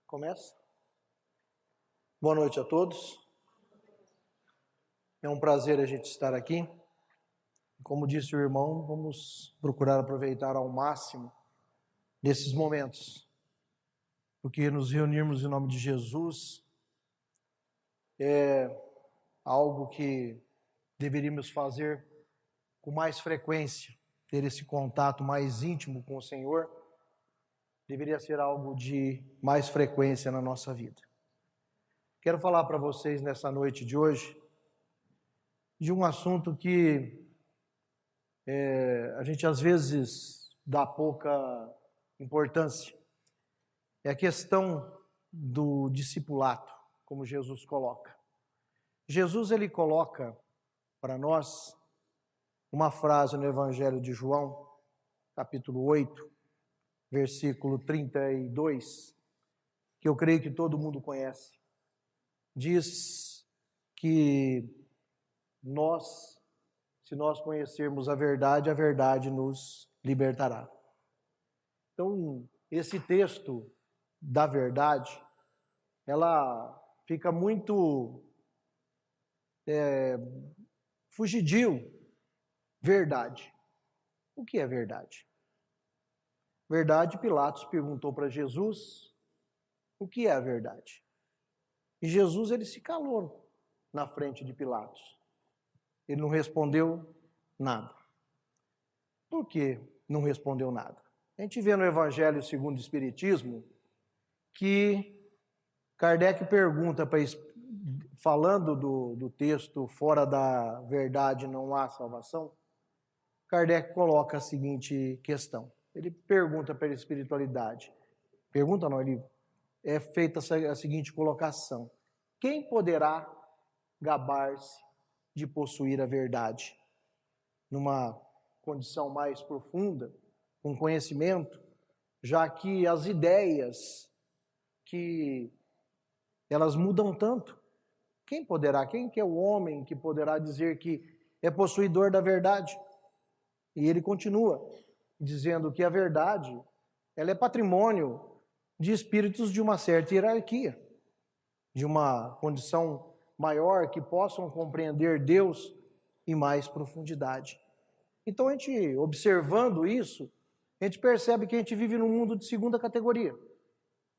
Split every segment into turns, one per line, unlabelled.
Começa. Boa noite a todos. É um prazer a gente estar aqui. Como disse o irmão, vamos procurar aproveitar ao máximo desses momentos, porque nos reunirmos em nome de Jesus é algo que deveríamos fazer com mais frequência, ter esse contato mais íntimo com o Senhor. Deveria ser algo de mais frequência na nossa vida. Quero falar para vocês nessa noite de hoje de um assunto que a gente às vezes dá pouca importância. É a questão do discipulado, como Jesus coloca. Jesus, ele coloca para nós uma frase no Evangelho de João, capítulo 8, versículo 32, que eu creio que todo mundo conhece. Diz que se nós conhecermos a verdade nos libertará. Então, esse texto da verdade, ela fica muito fugidio. Verdade. O que é verdade? Verdade, Pilatos perguntou para Jesus o que é a verdade. E Jesus, ele se calou na frente de Pilatos. Ele não respondeu nada. Por que não respondeu nada? A gente vê no Evangelho segundo o Espiritismo que Kardec pergunta, falando do texto fora da verdade não há salvação, Kardec coloca a seguinte questão. Ele pergunta para a espiritualidade. Pergunta não, ele é feita a seguinte colocação. Quem poderá gabar-se de possuir a verdade? Numa condição mais profunda, com conhecimento, já que as ideias que elas mudam tanto. Quem que é o homem que poderá dizer que é possuidor da verdade? E ele continua dizendo que a verdade, ela é patrimônio de espíritos de uma certa hierarquia, de uma condição maior, que possam compreender Deus em mais profundidade. Então, a gente, observando isso, a gente percebe que a gente vive num mundo de segunda categoria,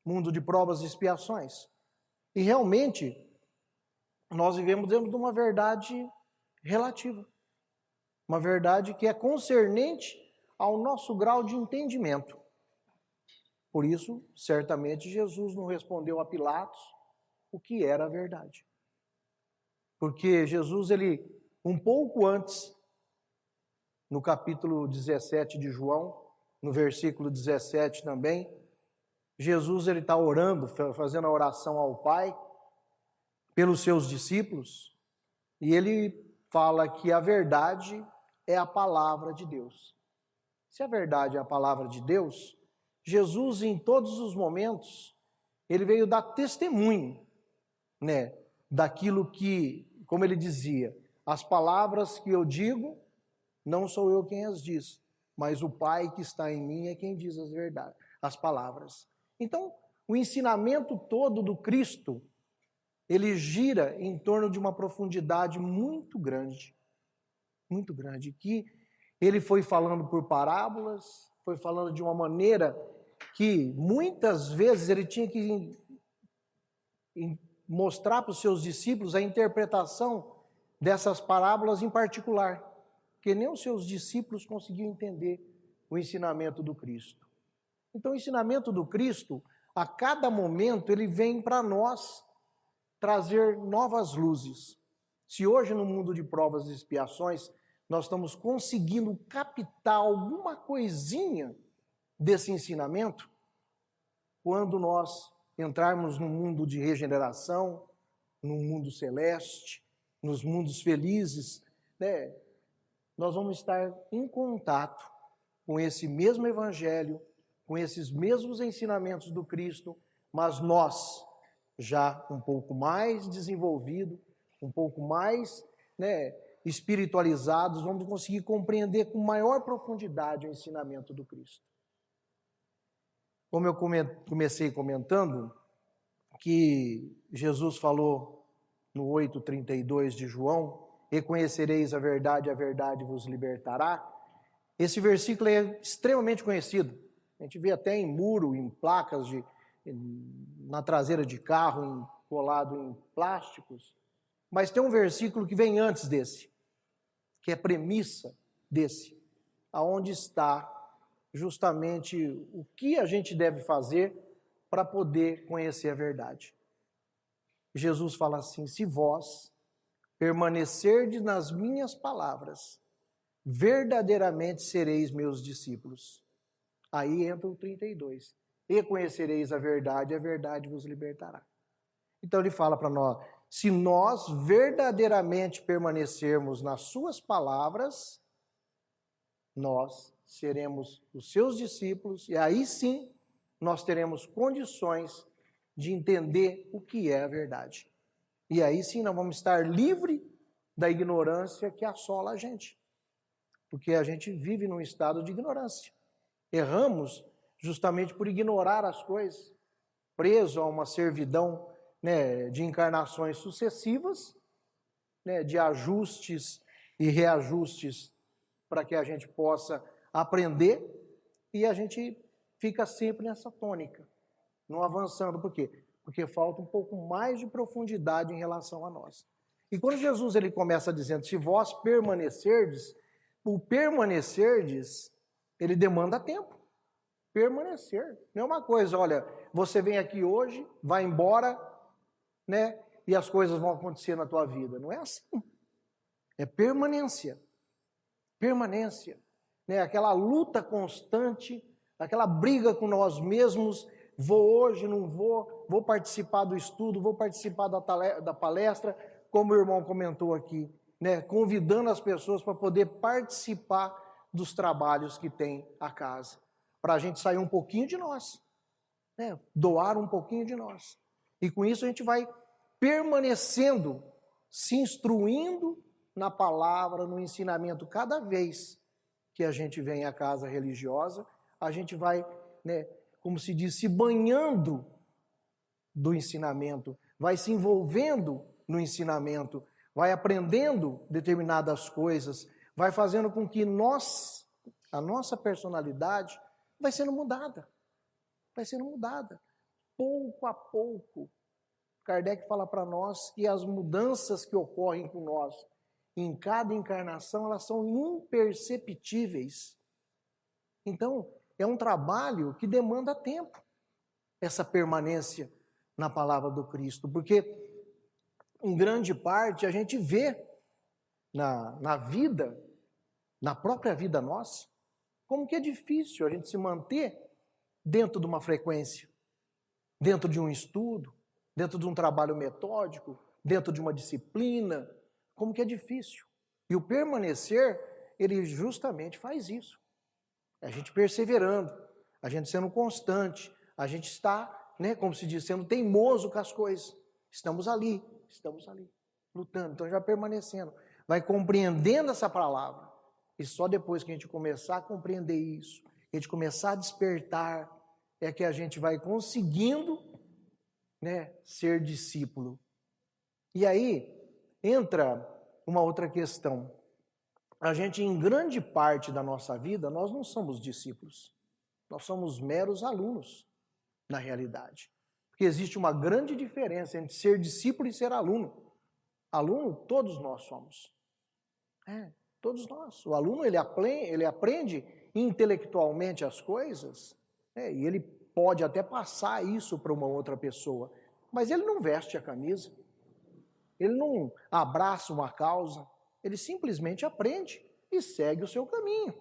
mundo de provas e expiações. E realmente, nós vivemos dentro de uma verdade relativa, uma verdade que é concernente ao nosso grau de entendimento. Por isso, certamente, Jesus não respondeu a Pilatos o que era a verdade. Porque Jesus, ele, um pouco antes, no capítulo 17 de João, no versículo 17 também, Jesus, ele está orando, fazendo a oração ao Pai, pelos seus discípulos, e ele fala que a verdade é a palavra de Deus. Se a verdade é a palavra de Deus, Jesus, em todos os momentos, ele veio dar testemunho, daquilo que, como ele dizia, as palavras que eu digo, não sou eu quem as diz, mas o Pai que está em mim é quem diz as verdades, as palavras. Então, o ensinamento todo do Cristo, ele gira em torno de uma profundidade muito grande, que ele foi falando por parábolas, foi falando de uma maneira que muitas vezes ele tinha que mostrar para os seus discípulos a interpretação dessas parábolas em particular, porque nem os seus discípulos conseguiam entender o ensinamento do Cristo. Então, o ensinamento do Cristo, a cada momento, ele vem para nós trazer novas luzes. Se hoje, no mundo de provas e expiações, nós estamos conseguindo captar alguma coisinha desse ensinamento, quando nós entrarmos no mundo de regeneração, no mundo celeste, nos mundos felizes, nós vamos estar em contato com esse mesmo evangelho, com esses mesmos ensinamentos do Cristo, mas nós, já um pouco mais desenvolvido, um pouco mais espiritualizados, vamos conseguir compreender com maior profundidade o ensinamento do Cristo. Como eu comecei comentando, que Jesus falou no 8:32 de João, e conhecereis a verdade vos libertará. Esse versículo é extremamente conhecido. A gente vê até em muro, em placas, na traseira de carro, colado em plásticos. Mas tem um versículo que vem antes desse, que é premissa desse, aonde está justamente o que a gente deve fazer para poder conhecer a verdade. Jesus fala assim: se vós permanecerdes nas minhas palavras, verdadeiramente sereis meus discípulos. Aí entra o 32. E conhecereis a verdade vos libertará. Então ele fala para nós, se nós verdadeiramente permanecermos nas suas palavras, nós seremos os seus discípulos, e aí sim nós teremos condições de entender o que é a verdade. E aí sim nós vamos estar livres da ignorância que assola a gente. Porque a gente vive num estado de ignorância. Erramos justamente por ignorar as coisas, preso a uma servidão, de encarnações sucessivas, de ajustes e reajustes para que a gente possa aprender, e a gente fica sempre nessa tônica, não avançando. Por quê? Porque falta um pouco mais de profundidade em relação a nós. E quando Jesus ele começa dizendo, se vós permanecerdes, o permanecerdes, ele demanda tempo. Permanecer. Não é uma coisa, olha, você vem aqui hoje, vai embora, e as coisas vão acontecer na tua vida. Não é assim. É permanência. Permanência. Aquela luta constante, aquela briga com nós mesmos, vou hoje, não vou participar do estudo, vou participar da palestra, como o irmão comentou aqui, convidando as pessoas para poder participar dos trabalhos que tem a casa, para a gente sair um pouquinho de nós, doar um pouquinho de nós. E com isso a gente vai permanecendo, se instruindo na palavra, no ensinamento. Cada vez que a gente vem à casa religiosa, a gente vai, como se diz, se banhando do ensinamento, vai se envolvendo no ensinamento, vai aprendendo determinadas coisas, vai fazendo com que a nossa personalidade vai sendo mudada. Vai sendo mudada. Pouco a pouco. Kardec fala para nós que as mudanças que ocorrem com nós em cada encarnação, elas são imperceptíveis. Então, é um trabalho que demanda tempo, essa permanência na palavra do Cristo, porque em grande parte a gente vê na vida, na própria vida nossa, como que é difícil a gente se manter dentro de uma frequência, dentro de um estudo, dentro de um trabalho metódico, dentro de uma disciplina, como que é difícil. E o permanecer, ele justamente faz isso. A gente perseverando, a gente sendo constante, a gente está, como se diz, sendo teimoso com as coisas. Estamos ali, lutando. Então já permanecendo, vai compreendendo essa palavra. E só depois que a gente começar a compreender isso, a gente começar a despertar, é que a gente vai conseguindo, ser discípulo. E aí entra uma outra questão. A gente, em grande parte da nossa vida, nós não somos discípulos. Nós somos meros alunos, na realidade. Porque existe uma grande diferença entre ser discípulo e ser aluno. Aluno, todos nós somos. Todos nós. O aluno, ele aprende intelectualmente as coisas, e ele pode até passar isso para uma outra pessoa, mas ele não veste a camisa, ele não abraça uma causa, ele simplesmente aprende e segue o seu caminho.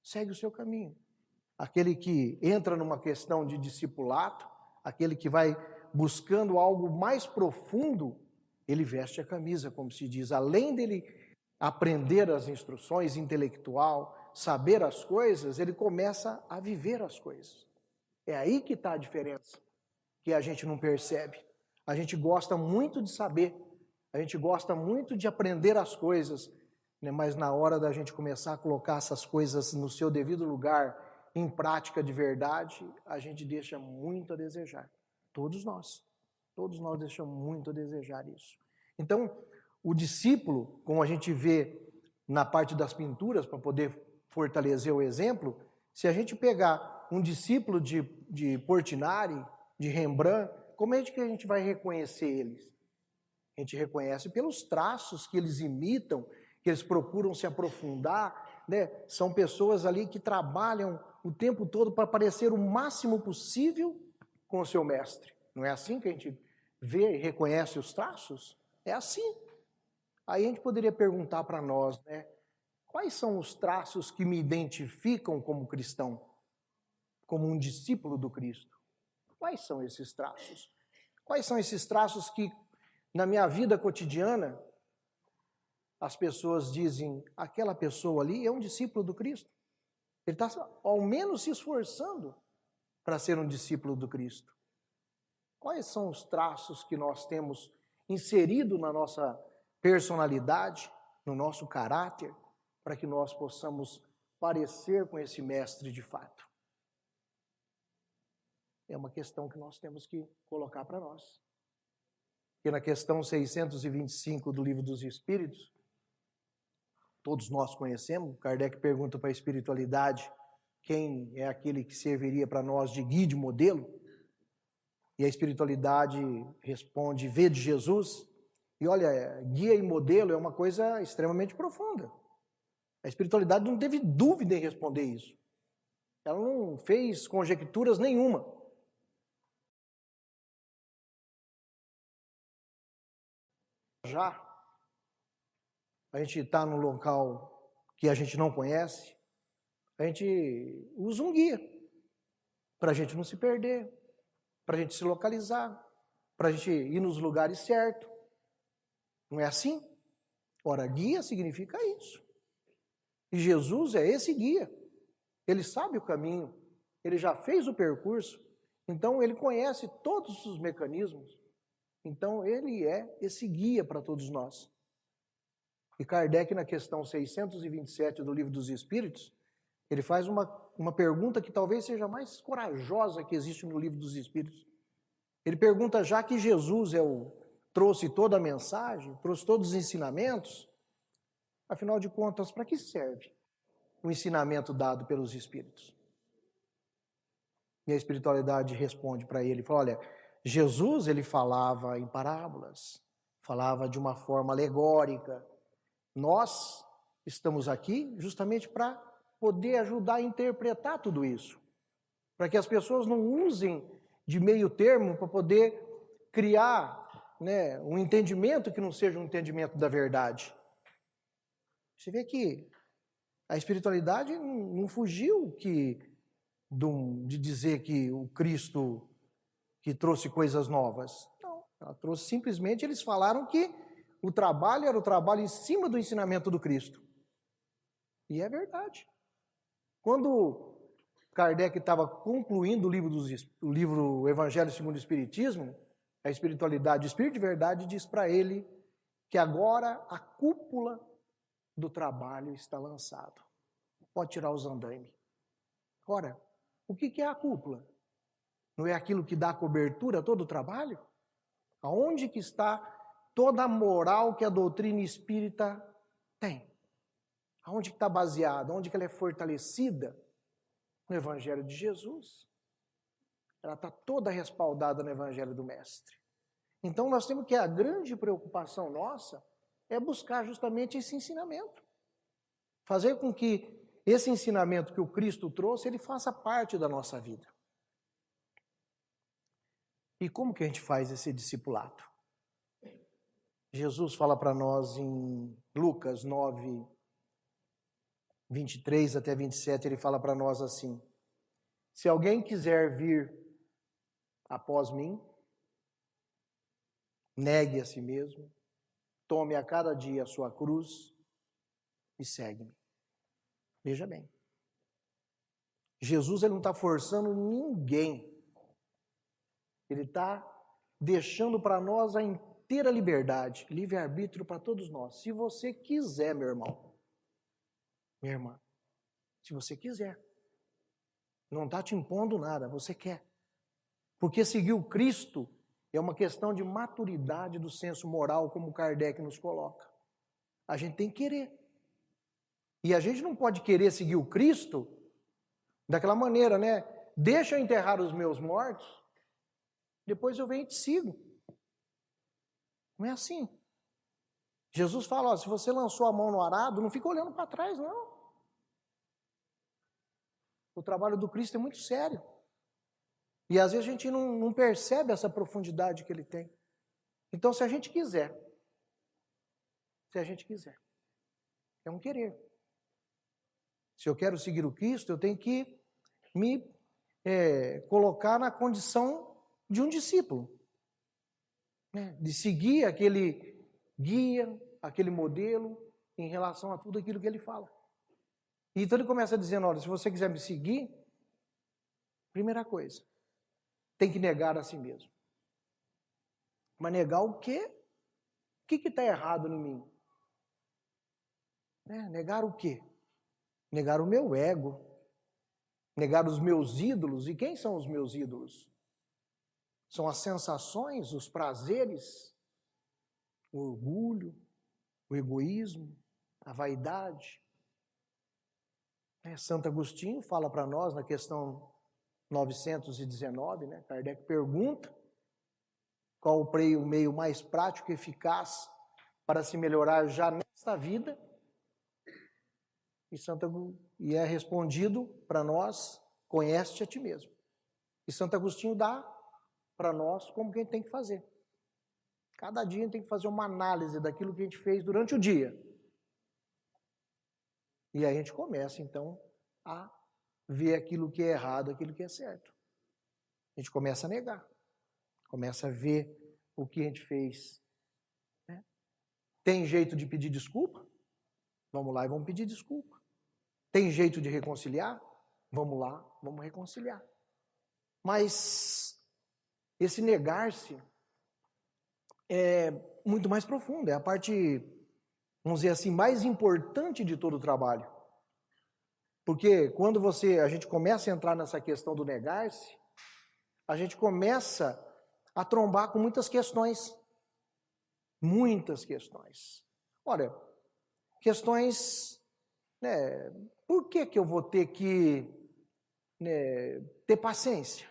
Segue o seu caminho. Aquele que entra numa questão de discipulado, aquele que vai buscando algo mais profundo, ele veste a camisa, como se diz. Além dele aprender as instruções intelectual, saber as coisas, ele começa a viver as coisas. É aí que está a diferença, que a gente não percebe. A gente gosta muito de saber, a gente gosta muito de aprender as coisas, mas na hora da gente começar a colocar essas coisas no seu devido lugar, em prática de verdade, a gente deixa muito a desejar. Todos nós. Todos nós deixamos muito a desejar isso. Então, o discípulo, como a gente vê na parte das pinturas, para poder fortalecer o exemplo, se a gente pegar um discípulo de Portinari, de Rembrandt, como é que a gente vai reconhecer eles? A gente reconhece pelos traços que eles imitam, que eles procuram se aprofundar, né? São pessoas ali que trabalham o tempo todo para parecer o máximo possível com o seu mestre. Não é assim que a gente vê e reconhece os traços? É assim. Aí a gente poderia perguntar para nós, né? Quais são os traços que me identificam como cristão? Como um discípulo do Cristo? Quais são esses traços? Quais são esses traços que, na minha vida cotidiana, as pessoas dizem, aquela pessoa ali é um discípulo do Cristo? Ele está, ao menos, se esforçando para ser um discípulo do Cristo. Quais são os traços que nós temos inserido na nossa personalidade, no nosso caráter, para que nós possamos parecer com esse mestre de fato? É uma questão que nós temos que colocar para nós. E na questão 625 do Livro dos Espíritos, todos nós conhecemos, Kardec pergunta para a espiritualidade quem é aquele que serviria para nós de guia, de modelo, e a espiritualidade responde, vê de Jesus. E olha, guia e modelo é uma coisa extremamente profunda. A espiritualidade não teve dúvida em responder isso. Ela não fez conjecturas nenhuma. Já a gente está num local que a gente não conhece, a gente usa um guia para a gente não se perder, para a gente se localizar, para a gente ir nos lugares certos. Não é assim? Ora, guia significa isso. E Jesus é esse guia. Ele sabe o caminho, ele já fez o percurso, então ele conhece todos os mecanismos. Então ele é esse guia para todos nós. E Kardec, na questão 627 do Livro dos Espíritos, ele faz uma pergunta que talvez seja a mais corajosa que existe no Livro dos Espíritos. Ele pergunta, já que Jesus trouxe toda a mensagem, trouxe todos os ensinamentos, afinal de contas, para que serve o ensinamento dado pelos Espíritos? E a espiritualidade responde para ele, fala, olha, Jesus ele falava em parábolas, falava de uma forma alegórica. Nós estamos aqui justamente para poder ajudar a interpretar tudo isso, para que as pessoas não usem de meio termo para poder criar, né, um entendimento que não seja um entendimento da verdade. Você vê que a espiritualidade não fugiu de dizer que o Cristo que trouxe coisas novas. Não, ela trouxe simplesmente, eles falaram que o trabalho era o trabalho em cima do ensinamento do Cristo. E é verdade. Quando Kardec estava concluindo o livro Evangelho segundo o Espiritismo, a espiritualidade, o Espírito de Verdade diz para ele que agora a cúpula do trabalho está lançado. Pode tirar os andaimes. Ora, o que é a cúpula? Não é aquilo que dá cobertura a todo o trabalho? Aonde que está toda a moral que a doutrina espírita tem? Aonde que está baseada? Onde que ela é fortalecida? No Evangelho de Jesus. Ela está toda respaldada no Evangelho do Mestre. Então nós temos que a grande preocupação nossa é buscar justamente esse ensinamento. Fazer com que esse ensinamento que o Cristo trouxe, ele faça parte da nossa vida. E como que a gente faz esse discipulado? Jesus fala para nós em Lucas 9, 23 até 27, ele fala para nós assim, se alguém quiser vir após mim, negue a si mesmo, tome a cada dia a sua cruz e segue-me. Veja bem, Jesus ele não está forçando ninguém, ele está deixando para nós a inteira liberdade, livre-arbítrio para todos nós. Se você quiser, meu irmão, minha irmã, se você quiser, não está te impondo nada, você quer. Porque seguir o Cristo É uma questão de maturidade do senso moral, como Kardec nos coloca. A gente tem que querer. E a gente não pode querer seguir o Cristo daquela maneira, né? Deixa eu enterrar os meus mortos, depois eu venho e te sigo. Não é assim. Jesus fala, ó, se você lançou a mão no arado, não fica olhando para trás, não. O trabalho do Cristo é muito sério. E às vezes a gente não percebe essa profundidade que ele tem. Então, se a gente quiser, é um querer. Se eu quero seguir o Cristo, eu tenho que me colocar na condição de um discípulo. Né? De seguir aquele guia, aquele modelo, em relação a tudo aquilo que ele fala. Então ele começa dizendo, olha, se você quiser me seguir, primeira coisa, tem que negar a si mesmo. Mas negar o quê? O que está errado em mim? Negar o quê? Negar o meu ego. Negar os meus ídolos. E quem são os meus ídolos? São as sensações, os prazeres, o orgulho, o egoísmo, a vaidade. Santo Agostinho fala para nós na questão 919, né? Kardec pergunta qual o meio mais prático e eficaz para se melhorar já nesta vida. E é respondido para nós, conhece-te a ti mesmo. E Santo Agostinho dá para nós como que a gente tem que fazer. Cada dia a gente tem que fazer uma análise daquilo que a gente fez durante o dia. E aí a gente começa, então, a ver aquilo que é errado, aquilo que é certo. A gente começa a negar. Começa a ver o que a gente fez. Né? Tem jeito de pedir desculpa? Vamos lá e vamos pedir desculpa. Tem jeito de reconciliar? Vamos lá, vamos reconciliar. Mas esse negar-se é muito mais profundo. É a parte, vamos dizer assim, mais importante de todo o trabalho. Porque quando a gente começa a entrar nessa questão do negar-se, a gente começa a trombar com muitas questões. Muitas questões. Olha, questões, né, por que eu vou ter que ter paciência?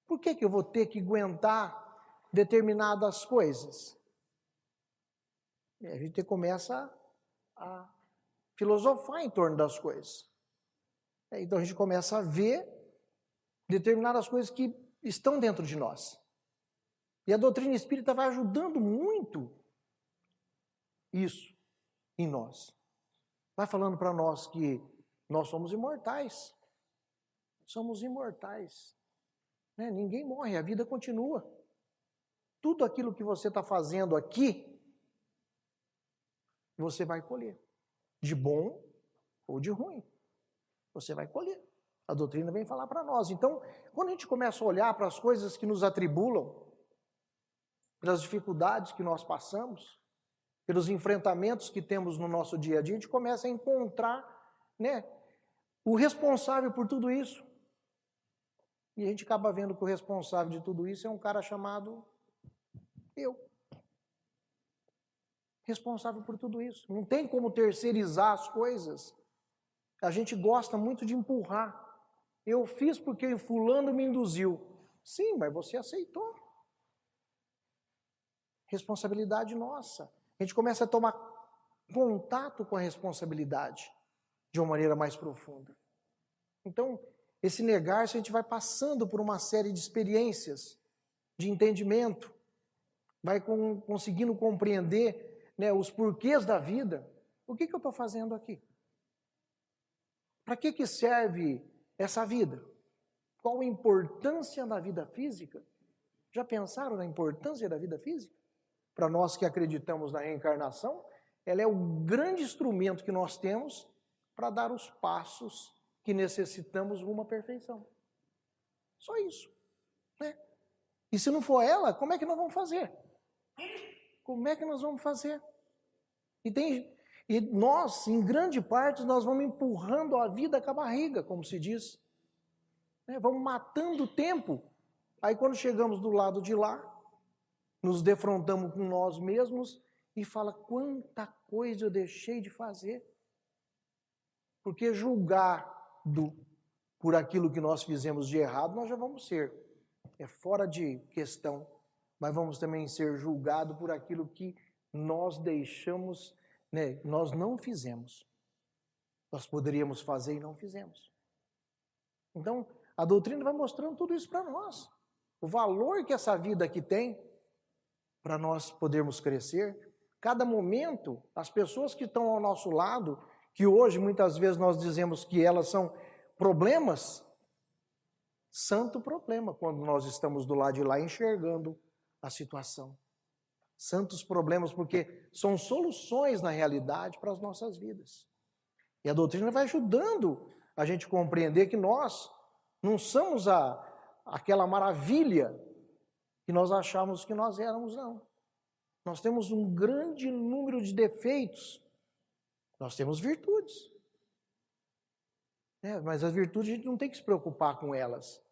Por que eu vou ter que aguentar determinadas coisas? E a gente começa a filosofar em torno das coisas. Então a gente começa a ver determinadas coisas que estão dentro de nós. E a doutrina espírita vai ajudando muito isso em nós. Vai falando para nós que nós somos imortais. Somos imortais. Né? Ninguém morre, a vida continua. Tudo aquilo que você está fazendo aqui, você vai colher. De bom ou de ruim. Você vai colher. A doutrina vem falar para nós. Então, quando a gente começa a olhar para as coisas que nos atribulam, pelas dificuldades que nós passamos, pelos enfrentamentos que temos no nosso dia a dia, a gente começa a encontrar, né, o responsável por tudo isso. E a gente acaba vendo que o responsável de tudo isso é um cara chamado eu. Responsável por tudo isso. Não tem como terceirizar as coisas. A gente gosta muito de empurrar. Eu fiz porque fulano me induziu. Sim, mas você aceitou. Responsabilidade nossa. A gente começa a tomar contato com a responsabilidade de uma maneira mais profunda. Então, esse negar-se, a gente vai passando por uma série de experiências, de entendimento, vai conseguindo compreender, né, os porquês da vida. O que eu estou fazendo aqui? Para que serve essa vida? Qual a importância da vida física? Já pensaram na importância da vida física? Para nós que acreditamos na reencarnação, ela é o grande instrumento que nós temos para dar os passos que necessitamos rumo à perfeição. Só isso. Né? E se não for ela, como é que nós vamos fazer? Como é que nós vamos fazer? E nós, em grande parte, nós vamos empurrando a vida com a barriga, como se diz. Né? Vamos matando o tempo Aí quando chegamos do lado de lá, nos defrontamos com nós mesmos e fala quanta coisa eu deixei de fazer. Porque julgado por aquilo que nós fizemos de errado, nós já vamos ser. É fora de questão. Mas vamos também ser julgados por aquilo que nós deixamos, né? Nós não fizemos. Nós poderíamos fazer e não fizemos. Então, a doutrina vai mostrando tudo isso para nós. O valor que essa vida aqui tem para nós podermos crescer. Cada momento, as pessoas que estão ao nosso lado, que hoje muitas vezes nós dizemos que elas são problemas, santo problema quando nós estamos do lado de lá enxergando a situação. Santos problemas porque são soluções na realidade para as nossas vidas. E a doutrina vai ajudando a gente compreender que nós não somos aquela maravilha que nós achávamos que nós éramos, não. Nós temos um grande número de defeitos. Nós temos virtudes. Mas as virtudes a gente não tem que se preocupar com elas.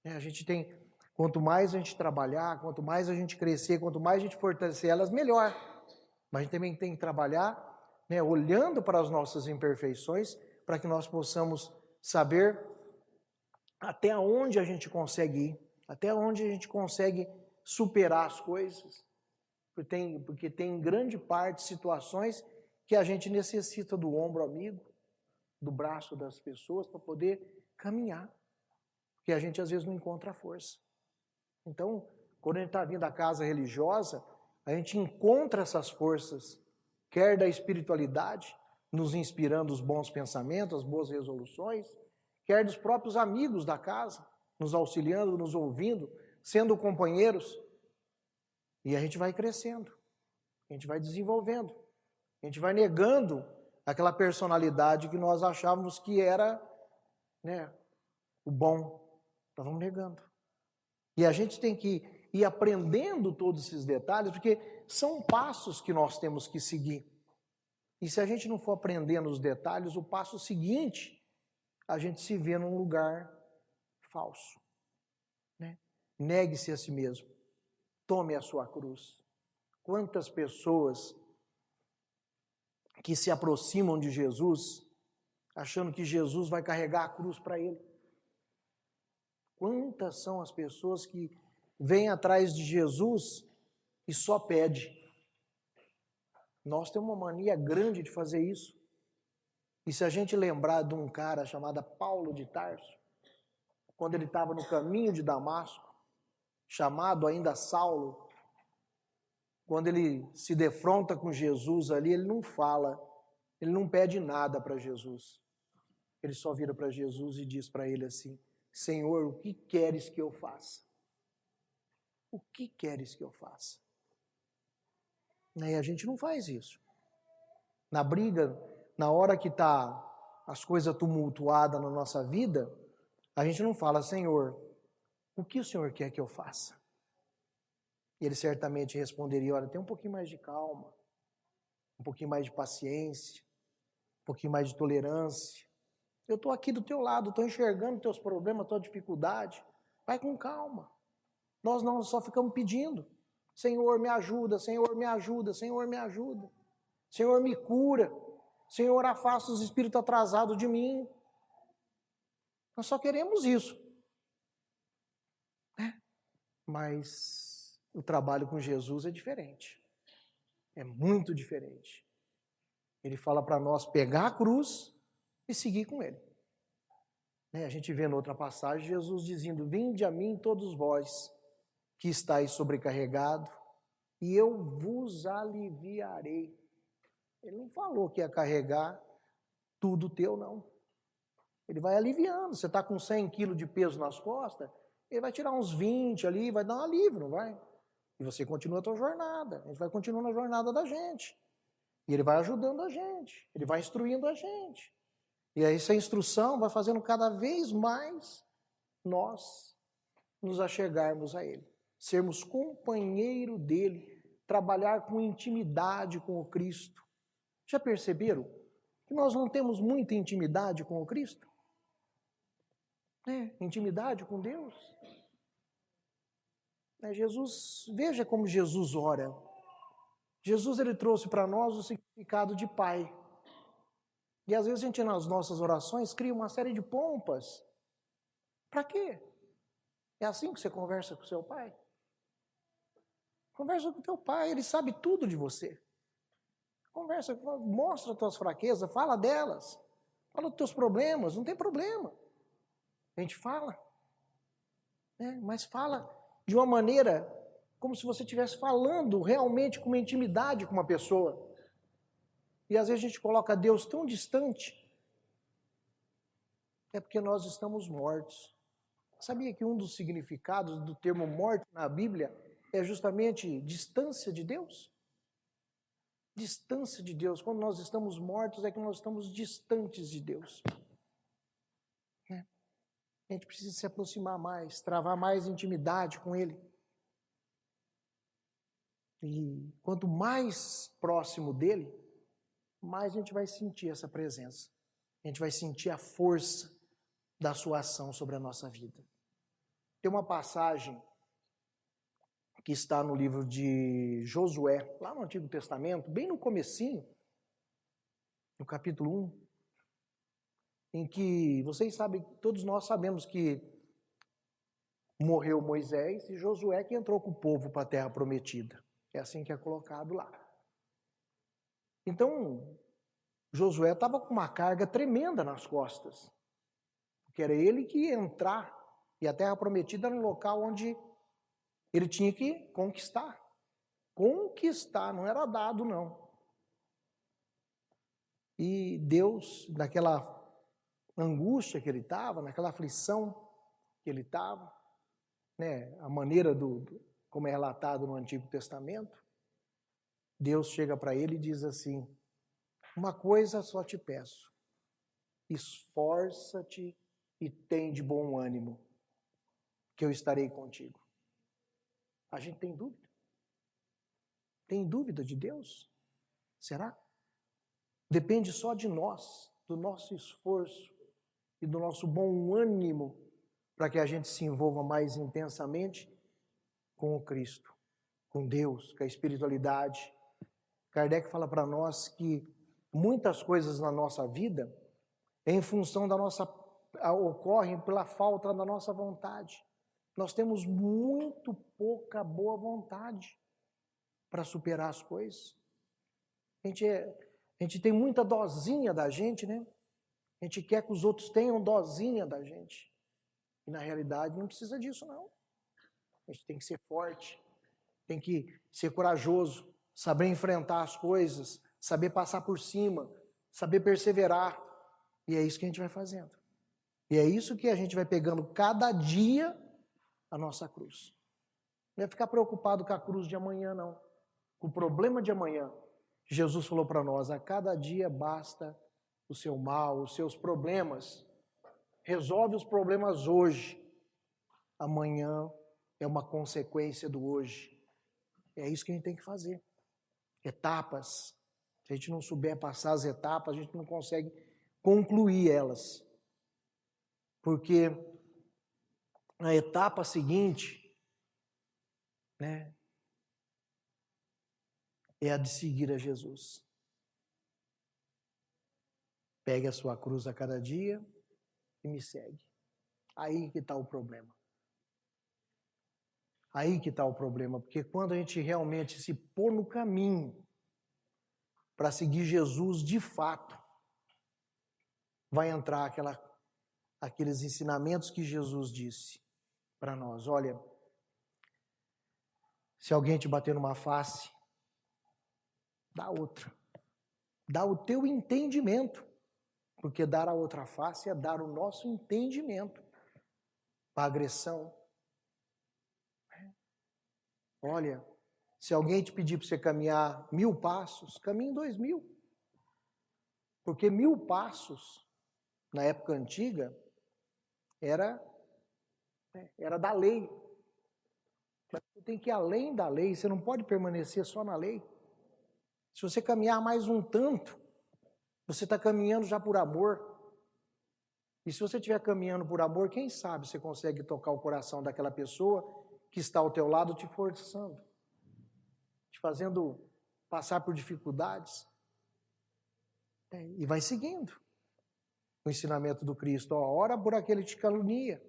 A gente tem, quanto mais a gente trabalhar, quanto mais a gente crescer, quanto mais a gente fortalecer elas, melhor. Mas a gente também tem que trabalhar, olhando para as nossas imperfeições, para que nós possamos saber até onde a gente consegue ir, até onde a gente consegue superar as coisas. Porque tem grande parte situações que a gente necessita do ombro amigo, do braço das pessoas para poder caminhar. Porque a gente às vezes não encontra força. Então, quando a gente está vindo à casa religiosa, a gente encontra essas forças, quer da espiritualidade, nos inspirando os bons pensamentos, as boas resoluções, quer dos próprios amigos da casa, nos auxiliando, nos ouvindo, sendo companheiros. E a gente vai crescendo, a gente vai desenvolvendo, a gente vai negando aquela personalidade que nós achávamos que era, o bom. Nós vamos negando. E a gente tem que ir aprendendo todos esses detalhes, porque são passos que nós temos que seguir. E se a gente não for aprendendo os detalhes, o passo seguinte, a gente se vê num lugar falso. Negue-se a si mesmo. Tome a sua cruz. Quantas pessoas que se aproximam de Jesus, achando que Jesus vai carregar a cruz para ele. Quantas são as pessoas que vêm atrás de Jesus e só pedem. Nós temos uma mania grande de fazer isso. E se a gente lembrar de um cara chamado Paulo de Tarso, quando ele estava no caminho de Damasco, chamado ainda Saulo, quando ele se defronta com Jesus ali, ele não fala, ele não pede nada para Jesus. Ele só vira para Jesus e diz para ele assim: Senhor, o que queres que eu faça? O que queres que eu faça? E a gente não faz isso. Na briga, na hora que está as coisas tumultuadas na nossa vida, a gente não fala: Senhor, o que o Senhor quer que eu faça? E ele certamente responderia: olha, tem um pouquinho mais de calma, um pouquinho mais de paciência, um pouquinho mais de tolerância. Eu estou aqui do teu lado, estou enxergando teus problemas, tua dificuldade. Vai com calma. Nós não só ficamos pedindo: Senhor, me ajuda, Senhor, me ajuda, Senhor, me ajuda. Senhor, me cura. Senhor, afasta os espíritos atrasados de mim. Nós só queremos isso. Mas o trabalho com Jesus é diferente. É muito diferente. Ele fala para nós pegar a cruz e seguir com ele. A gente vê em outra passagem Jesus dizendo: vinde a mim todos vós que estáis sobrecarregados e eu vos aliviarei. Ele não falou que ia carregar tudo teu, não. Ele vai aliviando. Você está com 100 quilos de peso nas costas, ele vai tirar uns 20 ali, vai dar um alívio, não vai? E você continua a tua jornada. A gente vai continuando a jornada da gente. E ele vai ajudando a gente. Ele vai instruindo a gente. E aí essa instrução vai fazendo cada vez mais nós nos achegarmos a ele. Sermos companheiro dele. Trabalhar com intimidade com o Cristo. Já perceberam que nós não temos muita intimidade com o Cristo? Intimidade com Deus. Jesus, veja como Jesus ora. Jesus, ele trouxe para nós o significado de pai. E às vezes a gente, nas nossas orações, cria uma série de pompas. Para quê? É assim que você conversa com seu pai? Conversa com o teu pai, ele sabe tudo de você. Conversa, mostra as tuas fraquezas, fala delas. Fala dos teus problemas, não tem problema. A gente fala. Mas fala de uma maneira como se você estivesse falando realmente com uma intimidade com uma pessoa. E às vezes a gente coloca Deus tão distante. É porque nós estamos mortos. Sabia que um dos significados do termo morte na Bíblia é justamente distância de Deus? Distância de Deus. Quando nós estamos mortos é que nós estamos distantes de Deus. A gente precisa se aproximar mais, travar mais intimidade com Ele. E quanto mais próximo dEle, mais a gente vai sentir essa presença. A gente vai sentir a força da sua ação sobre a nossa vida. Tem uma passagem que está no livro de Josué, lá no Antigo Testamento, bem no comecinho, no capítulo 1, em que vocês sabem, todos nós sabemos que morreu Moisés e Josué que entrou com o povo para a terra prometida. É assim que é colocado lá. Então, Josué estava com uma carga tremenda nas costas, porque era ele que ia entrar, e a terra prometida era um local onde ele tinha que conquistar. Conquistar, não era dado, não. E Deus, naquela angústia que ele estava, naquela aflição que ele estava, a maneira como é relatado no Antigo Testamento, Deus chega para ele e diz assim: uma coisa só te peço, esforça-te e tem de bom ânimo, que eu estarei contigo. A gente tem dúvida? Tem dúvida de Deus? Será? Depende só de nós, do nosso esforço e do nosso bom ânimo para que a gente se envolva mais intensamente com o Cristo, com Deus, com a espiritualidade. Kardec fala para nós que muitas coisas na nossa vida, em função da nossa, ocorrem pela falta da nossa vontade. Nós temos muito pouca boa vontade para superar as coisas. A gente tem muita dosinha da gente, né? A gente quer que os outros tenham dosinha da gente. E na realidade não precisa disso, não. A gente tem que ser forte, tem que ser corajoso, saber enfrentar as coisas, saber passar por cima, saber perseverar. E é isso que a gente vai fazendo. E é isso que a gente vai pegando cada dia a nossa cruz. Não é ficar preocupado com a cruz de amanhã, não. Com o problema de amanhã. Jesus falou para nós: a cada dia basta o seu mal, os seus problemas. Resolve os problemas hoje. Amanhã é uma consequência do hoje. É isso que a gente tem que fazer. Etapas. Se a gente não souber passar as etapas, a gente não consegue concluir elas. Porque a etapa seguinte, é a de seguir a Jesus. Pegue a sua cruz a cada dia e me segue. Aí que está o problema. Aí que está o problema, porque quando a gente realmente se pôr no caminho para seguir Jesus de fato, vai entrar aqueles ensinamentos que Jesus disse para nós. Olha, se alguém te bater numa face, dá outra. Dá o teu entendimento, porque dar a outra face é dar o nosso entendimento para a agressão. Olha, se alguém te pedir para você caminhar 1000 passos, caminhe 2000. Porque 1000 passos, na época antiga, era da lei. Mas você tem que ir além da lei, você não pode permanecer só na lei. Se você caminhar mais um tanto, você está caminhando já por amor. E se você estiver caminhando por amor, quem sabe você consegue tocar o coração daquela pessoa que está ao teu lado te forçando, te fazendo passar por dificuldades. E vai seguindo o ensinamento do Cristo. Ora por aquele que te calunia.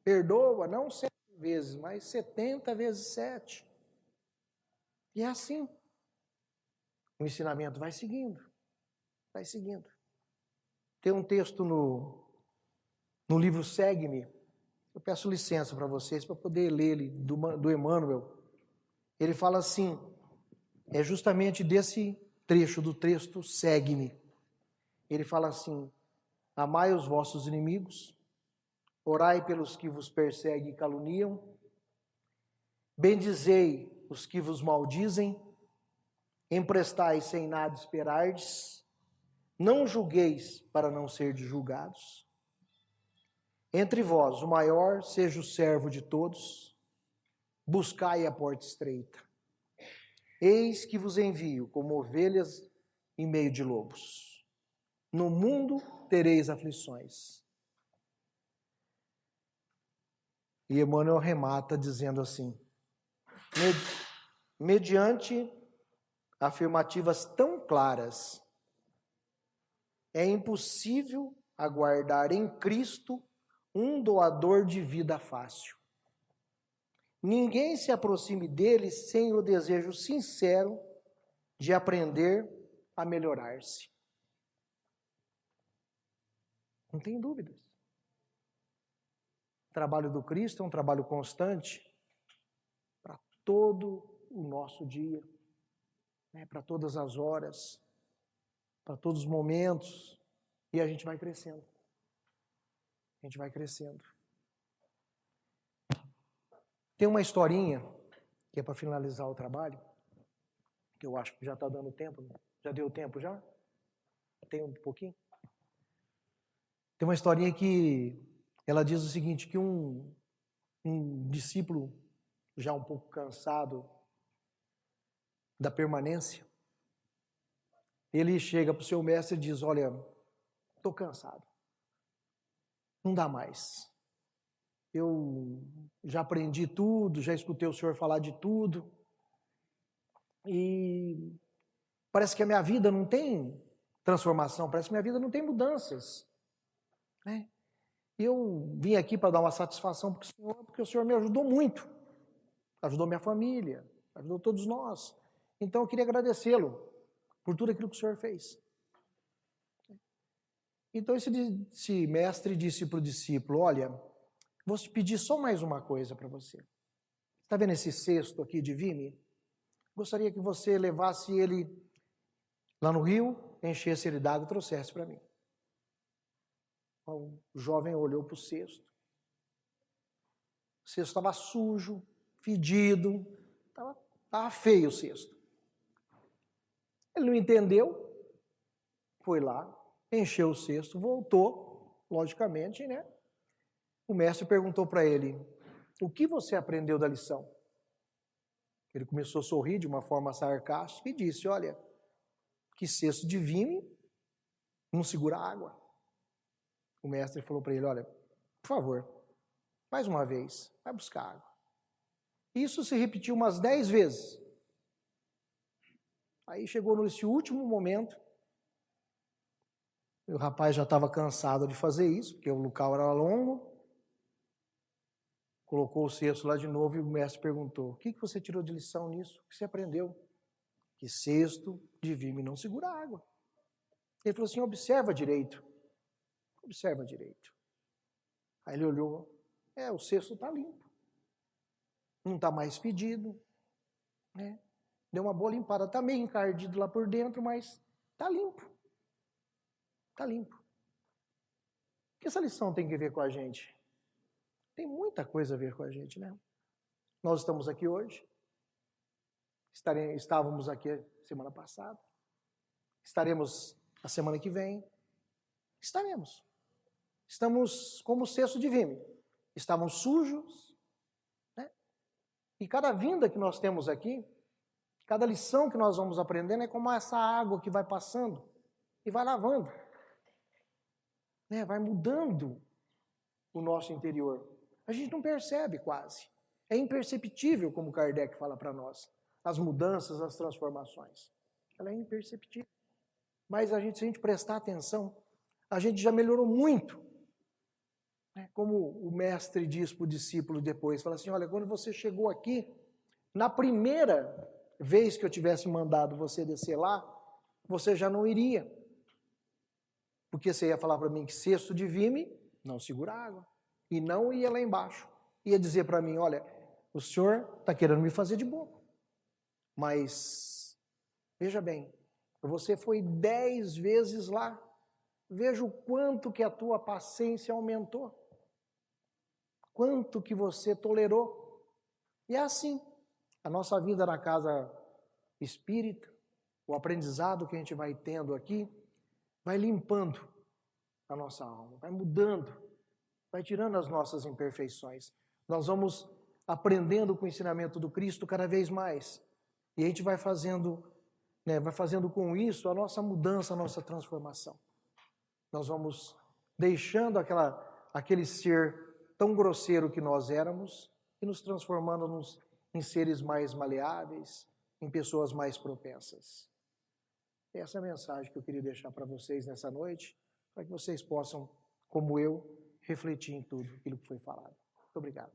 Perdoa, não 7 vezes, mas 70 vezes 7. E é assim. O ensinamento vai seguindo. Vai seguindo. Tem um texto no livro Segue-me. Eu peço licença para vocês para poder ler ele, do Emmanuel. Ele fala assim, é justamente desse trecho do texto Segue-me. Ele fala assim, amai os vossos inimigos, orai pelos que vos perseguem e caluniam, bendizei os que vos maldizem, emprestai sem nada esperardes, não julgueis para não serdes julgados. Entre vós, o maior seja o servo de todos, buscai a porta estreita. Eis que vos envio como ovelhas em meio de lobos. No mundo tereis aflições. E Emmanuel remata dizendo assim, mediante afirmativas tão claras, é impossível aguardar em Cristo um doador de vida fácil. Ninguém se aproxime dele sem o desejo sincero de aprender a melhorar-se. Não tem dúvidas. O trabalho do Cristo é um trabalho constante para todo o nosso dia, para todas as horas, para todos os momentos, e a gente vai crescendo. A gente vai crescendo. Tem uma historinha, que é para finalizar o trabalho, que eu acho que já está dando tempo, né? Já deu tempo já? Tem um pouquinho? Tem uma historinha que ela diz o seguinte, que um discípulo, já um pouco cansado da permanência, ele chega para o seu mestre e diz, olha, estou cansado, não dá mais. Eu já aprendi tudo, já escutei o senhor falar de tudo, e parece que a minha vida não tem transformação, parece que a minha vida não tem mudanças. Eu vim aqui para dar uma satisfação para o senhor, porque o senhor me ajudou muito, ajudou minha família, ajudou todos nós. Então eu queria agradecê-lo por tudo aquilo que o senhor fez. Então esse mestre disse para o discípulo, olha, vou te pedir só mais uma coisa para você. Está vendo esse cesto aqui de vime? Gostaria que você levasse ele lá no rio, enchesse ele d'água e trouxesse para mim. O jovem olhou para o cesto. O cesto estava sujo, fedido, estava feio o cesto. Ele não entendeu, foi lá, encheu o cesto, voltou, logicamente, né? O mestre perguntou para ele, o que você aprendeu da lição? Ele começou a sorrir de uma forma sarcástica e disse, olha, que cesto de vime não segura água. O mestre falou para ele, olha, por favor, mais uma vez, vai buscar água. Isso se repetiu umas 10 vezes. Aí chegou nesse último momento, o rapaz já estava cansado de fazer isso, porque o local era longo, colocou o cesto lá de novo e o mestre perguntou, o que você tirou de lição nisso? O que você aprendeu? Que cesto de vime não segura água. Ele falou assim, observa direito. Observa direito. Aí ele olhou, o cesto está limpo. Não está mais fedido. Né? Deu uma boa limpada. Está meio encardido lá por dentro, mas está limpo. Está limpo. O que essa lição tem a ver com a gente? Tem muita coisa a ver com a gente, né? Nós estamos aqui hoje. Estávamos aqui semana passada. Estaremos a semana que vem. Estaremos. Estamos como cesto de vime. Estávamos sujos, né? E cada vinda que nós temos aqui, cada lição que nós vamos aprendendo é como essa água que vai passando e vai lavando, né? Vai mudando o nosso interior. A gente não percebe quase. É imperceptível, como Kardec fala para nós, as mudanças, as transformações. Ela é imperceptível. Mas se a gente prestar atenção, a gente já melhorou muito. Como o mestre diz para o discípulo depois, fala assim, olha, quando você chegou aqui, na primeira vez que eu tivesse mandado você descer lá, você já não iria. Porque você ia falar para mim que cesto de vime não segura água. E não ia lá embaixo. Ia dizer para mim, olha, o senhor está querendo me fazer de bobo. Mas, veja bem, você foi 10 vezes lá. Veja o quanto que a tua paciência aumentou. Quanto que você tolerou. E é assim, a nossa vida na casa espírita, o aprendizado que a gente vai tendo aqui, vai limpando a nossa alma, vai mudando, vai tirando as nossas imperfeições. Nós vamos aprendendo com o ensinamento do Cristo cada vez mais. E a gente vai fazendo com isso a nossa mudança, a nossa transformação. Nós vamos deixando aquele ser tão grosseiro que nós éramos e nos transformando em seres mais maleáveis, em pessoas mais propensas. Essa é a mensagem que eu queria deixar para vocês nessa noite, para que vocês possam, como eu, refletir em tudo aquilo que foi falado. Muito obrigado.